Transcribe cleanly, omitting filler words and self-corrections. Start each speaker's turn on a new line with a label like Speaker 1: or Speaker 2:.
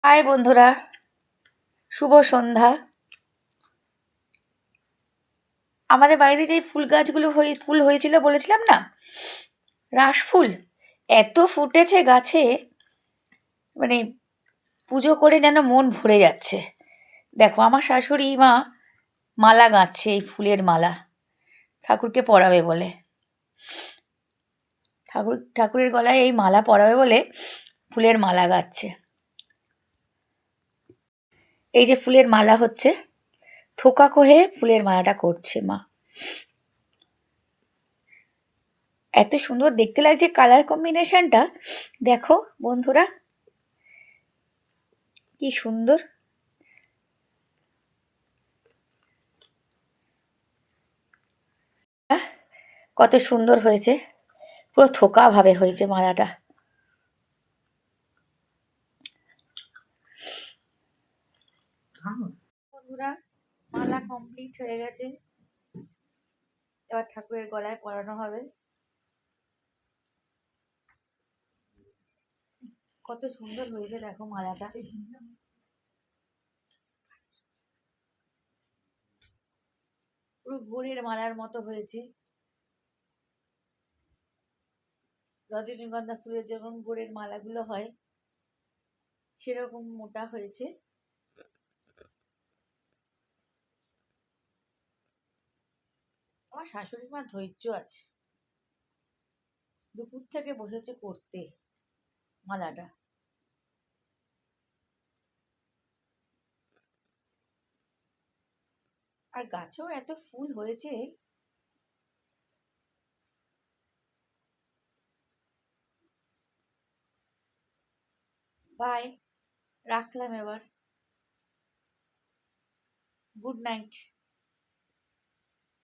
Speaker 1: High বন্ধুরা, শুভ সন্ধ্যা। আমাদের বাড়িতে যে ফুল গাছগুলো ফুল হয়েছিল বলেছিলাম না, রাসফুল এত ফুটেছে গাছে, মানে পুজো করে যেন মন ভরে যাচ্ছে। দেখো আমার শাশুড়ি মা মালা গাঁথছে, এই ফুলের মালা ঠাকুরকে পরাবে বলে। ঠাকুরের গলায় এই মালা পরাবে বলে ফুলের মালা গাঁথছে। এই যে ফুলের মালা হচ্ছে, থোকা কহে ফুলের মালাটা করছে মা। এত সুন্দর দেখতে লাগছে কালার কম্বিনেশনটা, দেখো বন্ধুরা কি সুন্দর। কত সুন্দর হয়েছে, পুরো থোকা ভাবে হয়েছে মালাটা। বন্ধুরা মালা কমপ্লিট হয়ে গেছে, এবার ঠাকুরের গলায় পরানো হবে। কত সুন্দর হয়েছে দেখো মালাটা, পুরো গোড়ের মালার মতো হয়েছে। রজনীগন্ধা ফুলের যেমন গোড়ের মালাগুলো হয় সেরকম মোটা হয়েছে। আমার শাশুড়ি মা ধৈর্য আছে, দুপুর থেকে বসেছে করতে মালাটা। আর গাছেও এত ফুল হয়েছে। বাই, রাখলাম এবার। Good night.